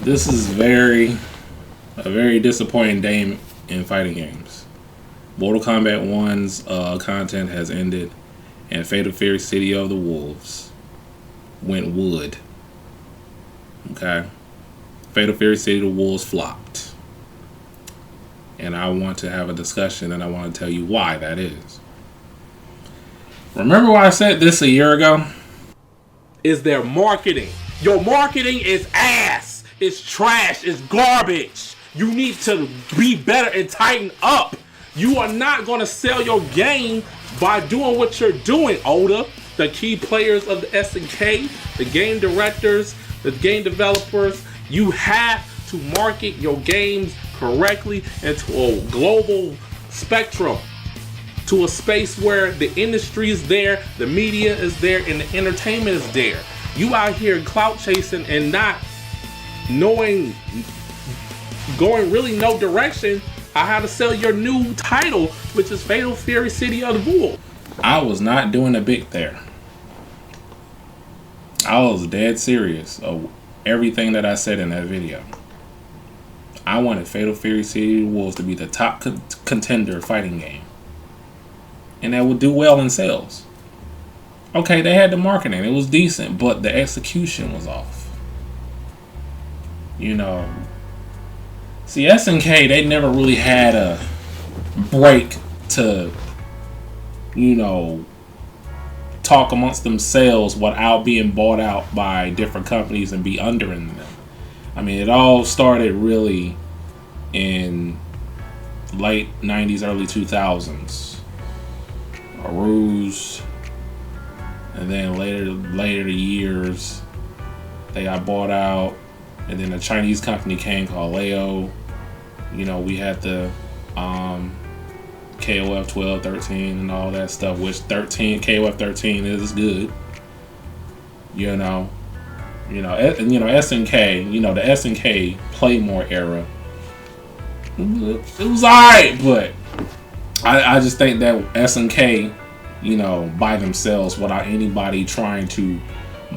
This is a very disappointing day in fighting games. Mortal Kombat 1's content has ended, and Fatal Fury City of the Wolves went wood. Okay? Fatal Fury City of the Wolves flopped. And I want to have a discussion, and I want to tell you why that is. Remember why I said this a year ago? Is their marketing. Your marketing is ass. It's trash. It's garbage. You need to be better and tighten up. You are not going to sell your game by doing what you're doing, Oda. The key players of the SNK, the game directors, the game developers, you have to market your games correctly into a global spectrum, to a space where the industry is there, the media is there, and the entertainment is there. You out here clout chasing and not knowing, going really no direction on how to sell your new title, which is Fatal Fury City of the Wolves. I was not doing a bit there. I was dead serious of everything that I said in that video. I wanted Fatal Fury City of the Wolves to be the top contender fighting game, and that would do well in sales. Okay, they had the marketing, it was decent, but the execution was off. You know, see, SNK, they never really had a break to, you know, talk amongst themselves without being bought out by different companies and be under in them. I mean, it all started really in late 90s, early 2000s. HERES, and then later years, they got bought out, and then a Chinese company came called Leo. You know, we had the KOF 12, 13, and all that stuff, which KOF 13 is good. You know, SNK, the SNK Playmore era, it was alright, but I just think that SNK, by themselves, without anybody trying to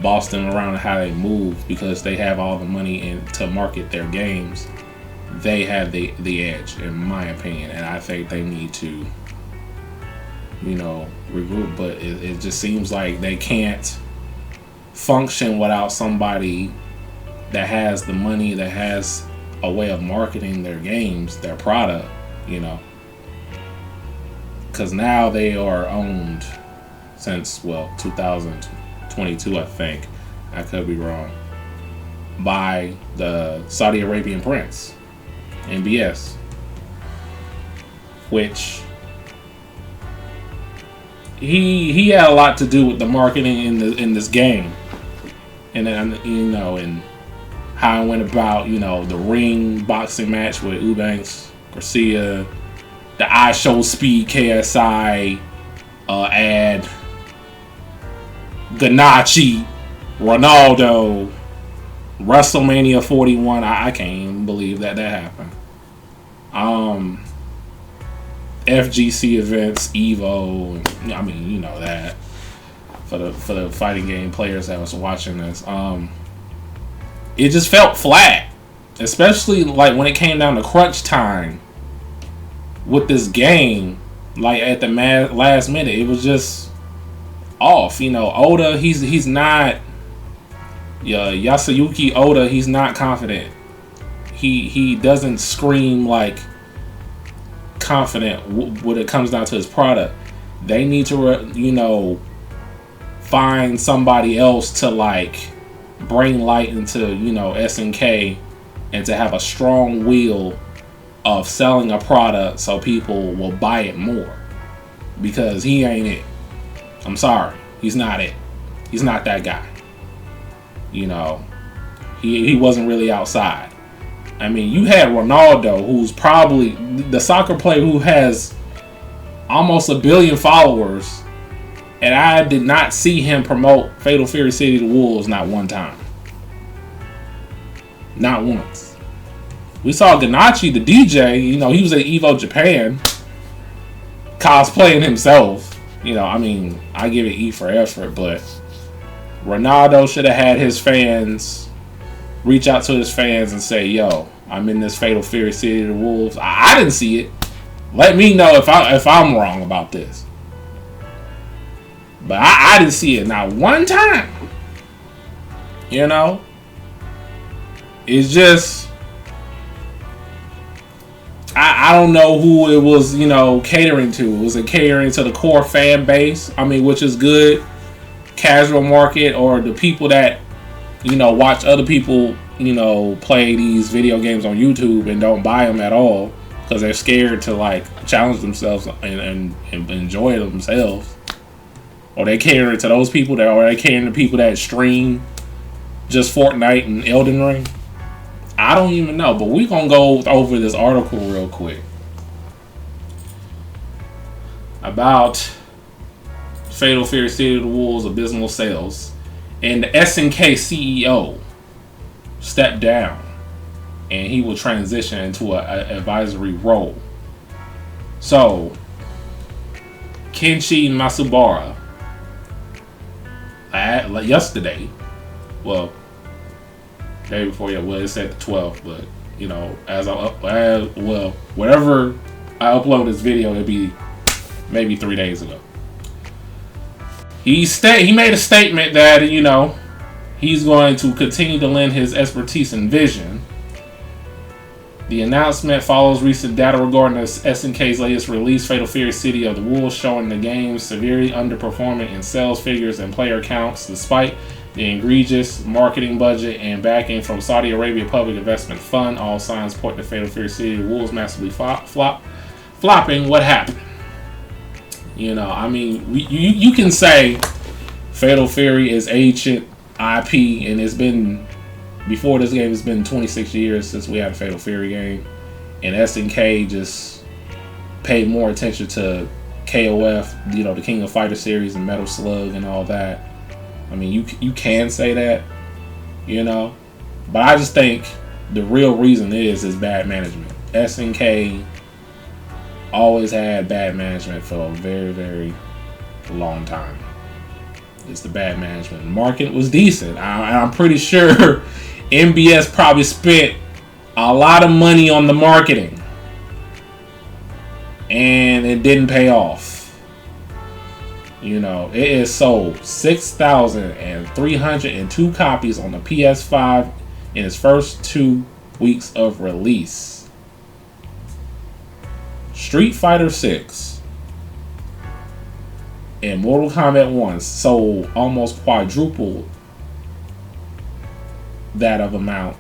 boss them around how they move, because they have all the money to market their games, they have the edge, in my opinion, and I think they need to, regroup. But it just seems like they can't function without somebody that has the money, that has a way of marketing their games, their product, because now they are owned since 2022, I think, I could be wrong, by the Saudi Arabian prince, MBS, which he had a lot to do with the marketing in this game, and then and how I went about the ring boxing match with Eubanks Garcia, the I Show Speed KSI ad, Ganache, Ronaldo, WrestleMania 41. I can't even believe that happened. FGC events, Evo, that for the fighting game players that was watching this. It just felt flat, especially like when it came down to crunch time with this game. Like at the last minute, it was just off. Oda, he's not. Yasuyuki Oda, he's not confident. He doesn't scream like confident when it comes down to his product. They need to find somebody else to bring light into SNK, and to have a strong will of selling a product so people will buy it more, because he ain't it. I'm sorry, he's not it. He's not that guy. He wasn't really outside. I mean, you had Ronaldo, who's probably the soccer player who has almost 1 billion followers, and I did not see him promote Fatal Fury City of the Wolves not one time. Not once. We saw Ganache, the DJ, he was at Evo Japan, cosplaying himself. I give it E for effort, but Ronaldo should have had his fans reach out to his fans and say, "Yo, I'm in this Fatal Fury City of the Wolves. I didn't see it. Let me know if I'm wrong about this." But I didn't see it not one time. You know, it's just I don't know who it was, you know, catering to. Was it catering to the core fan base? I mean, which is good, casual market, or the people that, you know, watch other people, you know, play these video games on YouTube and don't buy them at all because they're scared to like challenge themselves and enjoy themselves. Or they catering to those people that, or they catering to people that stream just Fortnite and Elden Ring. I don't even know, but we're going to go over this article real quick about Fatal Fury City of the Wolves' abysmal sales. And the SNK CEO stepped down and he will transition into an advisory role. So, Kenshi Matsubara, yesterday, well, day before, it said the 12th, but you know, wherever I upload this video, it'll be maybe 3 days ago. He made a statement that, you know, he's going to continue to lend his expertise and vision. The announcement follows recent data regarding the SNK's latest release, Fatal Fury City of the Wolves, showing the game severely underperforming in sales figures and player counts, despite the egregious marketing budget and backing from Saudi Arabia Public Investment Fund. All signs point to Fatal Fury City of the Wolves massively flopping. What happened? You know, I mean, you can say Fatal Fury is ancient IP, and it's been, before this game, it's been 26 years since we had a Fatal Fury game, and SNK just paid more attention to KOF, you know, the King of Fighter series and Metal Slug and all that. I mean, you can say that, you know, but I just think the real reason is bad management. SNK always had bad management for a very, very long time. It's the bad management. The market was decent. I'm pretty sure MBS probably spent a lot of money on the marketing, and it didn't pay off. You know, it is sold 6,302 copies on the PS5 in its first 2 weeks of release. Street Fighter 6 and Mortal Kombat 1 sold almost quadruple that of amount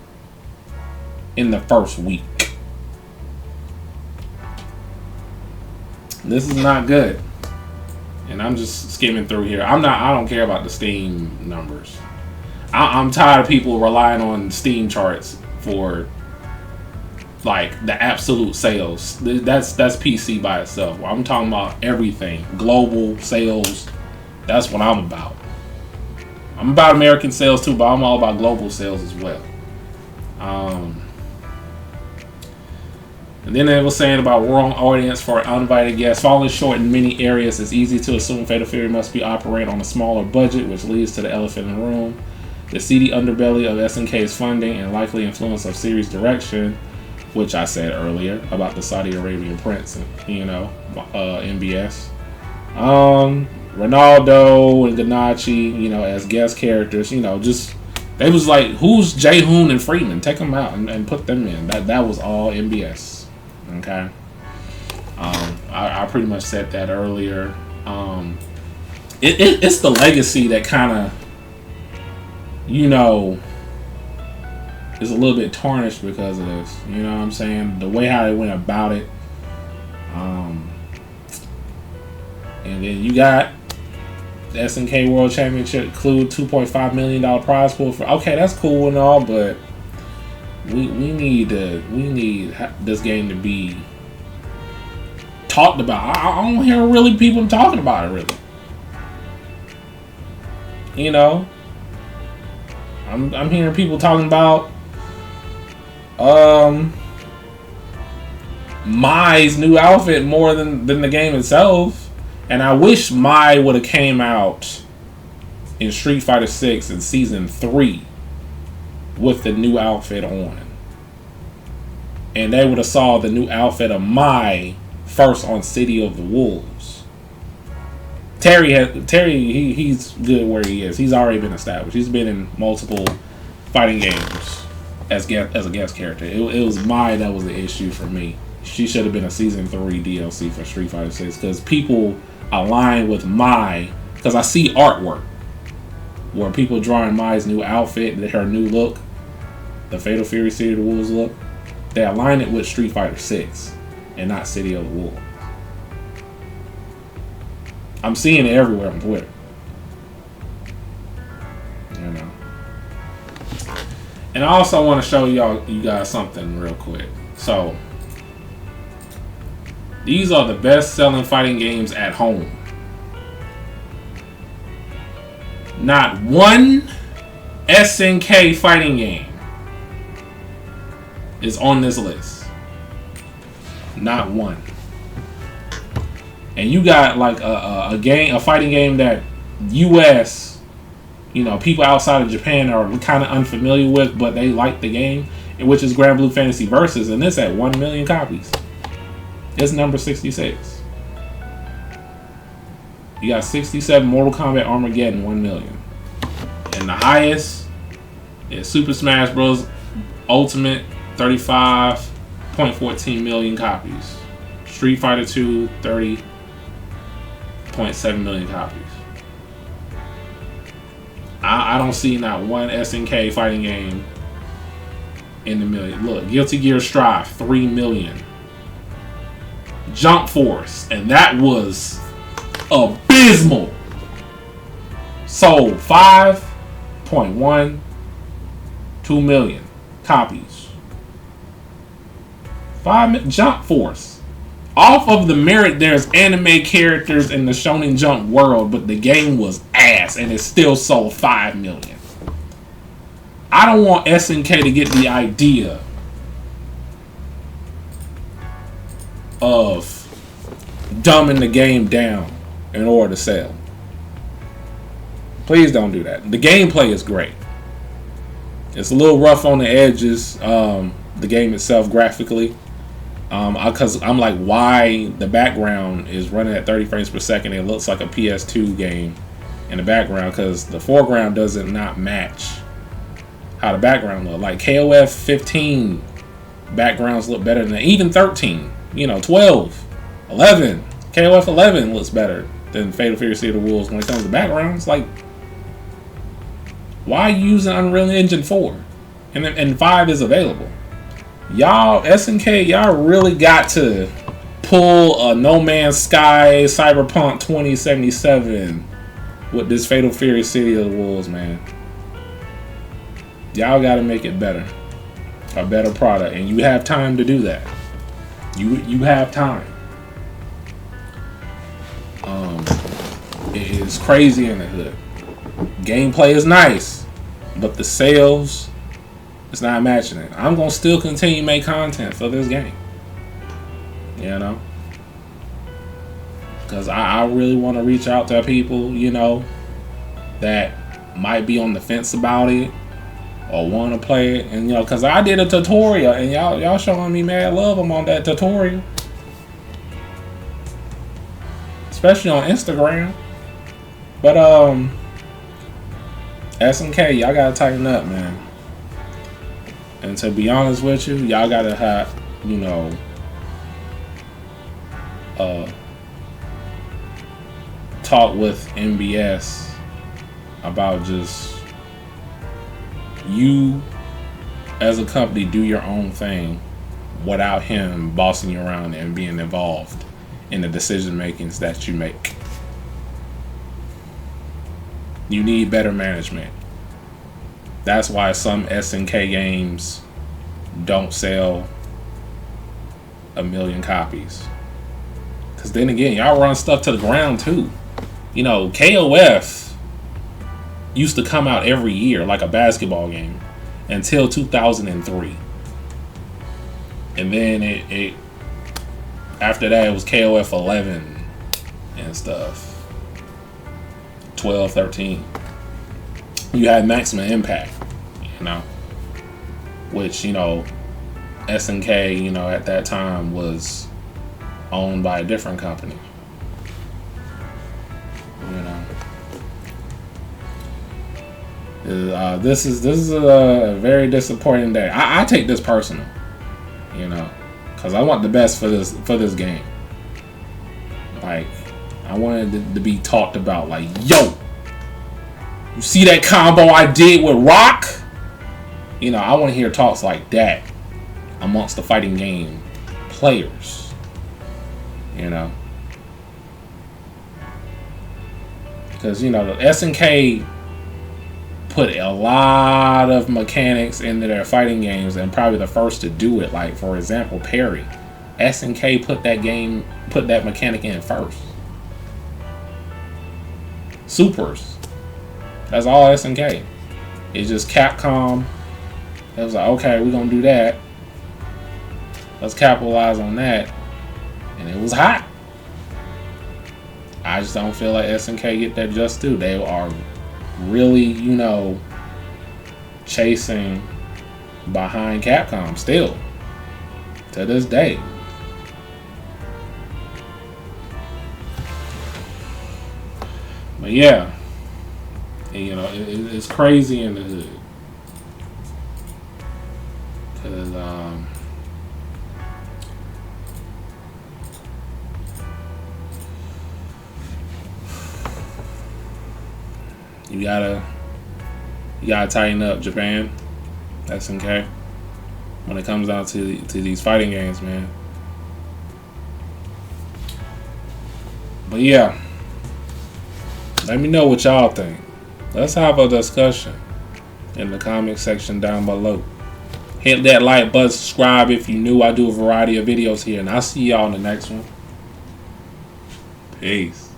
in the first week. This is not good. And I'm just skimming through here. I don't care about the Steam numbers. I'm tired of people relying on Steam charts for like the absolute sales. That's PC by itself. I'm talking about everything. Global sales. That's what I'm about. I'm about American sales too, but I'm all about global sales as well. And then they were saying about wrong audience for uninvited guests. Falling short in many areas, it's easy to assume Fatal Fury must be operating on a smaller budget, which leads to the elephant in the room. The seedy underbelly of SNK's funding and likely influence of series direction, which I said earlier about the Saudi Arabian prince, you know, MBS. Ronaldo and Ganache, you know, as guest characters, you know, just they was like, who's Jae-hoon and Freeman? Take them out and put them in. That was all MBS. Okay. I pretty much said that earlier. It's the legacy that kind of, you know, is a little bit tarnished because of this. You know what I'm saying? The way how they went about it. And then you got the SNK World Championship include $2.5 million prize pool for. Okay, that's cool and all, but we need this game to be talked about. I don't hear really people talking about it really. You know, I'm hearing people talking about Mai's new outfit more than the game itself. And I wish Mai would have came out in Street Fighter 6 in Season 3 with the new outfit on. And they would have saw the new outfit of Mai first on City of the Wolves. Terry, he's good where he is. He's already been established. He's been in multiple fighting games as a guest character. It was Mai that was the issue for me. She should have been a season 3 DLC for Street Fighter 6 because people align with Mai, because I see artwork where people drawing Mai's new outfit, her new look, the Fatal Fury City of the Wolves look. They align it with Street Fighter 6 and not City of the Wolves. I'm seeing it everywhere on Twitter. You know. And I also want to show you guys something real quick. So, these are the best-selling fighting games at home. Not one SNK fighting game is on this list. Not one. And you got like a fighting game that US, people outside of Japan are kind of unfamiliar with, but they like the game, which is Grand Blue Fantasy Versus, and it's at 1 million copies. It's number 66. You got 67 Mortal Kombat Armageddon, 1 million. And the highest is Super Smash Bros. Ultimate, 35.14 million copies. Street Fighter 2, 30.7 million copies. I don't see not one SNK fighting game in the million. Look, Guilty Gear Strive, 3 million. Jump Force, and that was abysmal. Sold 5.12 million copies. Jump Force. Off of the merit, there's anime characters in the Shonen Jump world, but the game was ass, and it still sold 5 million. I don't want SNK to get the idea of dumbing the game down in order to sell. Please don't do that. The gameplay is great. It's a little rough on the edges, the game itself graphically. Because I'm like, why the background is running at 30 frames per second. It looks like a PS2 game in the background because the foreground doesn't not match how the background look. Like KOF 15 backgrounds look better than even 13. 12, 11. KOF 11 looks better than Fatal Fury City of the Wolves when it comes to backgrounds. Like, why using Unreal Engine 4? And 5 is available. Y'all, SNK, y'all really got to pull a No Man's Sky Cyberpunk 2077 with this Fatal Fury City of the Wolves, man. Y'all got to make it better. A better product. And you have time to do that. You have time. It is crazy in the hood. Gameplay is nice, but the sales is not matching it. I'm gonna still continue to make content for this game, because I really want to reach out to people, that might be on the fence about it or want to play it, and because I did a tutorial and y'all showing me mad love on that tutorial, especially on Instagram. But SNK, y'all gotta tighten up, man. And to be honest with you, y'all gotta have, talk with MBS about just you as a company do your own thing without him bossing you around and being involved in the decision makings that you make. You need better management. That's why some SNK games don't sell 1 million copies. Because then again, y'all run stuff to the ground too. KOF used to come out every year like a basketball game until 2003. And then it after that it was KOF 11 and stuff. 12, 13. You had Maximum Impact, which, you know, SNK, you know, at that time was owned by a different company. You know, this is a very disappointing day. I take this personal, you know, because I want the best for this game. Like, I wanted it to be talked about. Like, yo, you see that combo I did with Rock? You know, I want to hear talks like that amongst the fighting game players. You know, because, you know, the SNK put a lot of mechanics into their fighting games, and probably the first to do it. Like, for example, Parry. SNK put that mechanic in first. Supers. That's all SNK. It's just Capcom. It was like, okay, we're gonna do that. Let's capitalize on that. And it was hot. I just don't feel like SNK get that just due. They are really, you know, chasing behind Capcom still to this day. But yeah, you know, it's crazy in the hood. Because you gotta tighten up, Japan, SNK, when it comes down to these fighting games, man. But yeah, let me know what y'all think. Let's have a discussion in the comment section down below. Hit that like button, subscribe if you're new. I do a variety of videos here, and I'll see y'all in the next one. Peace.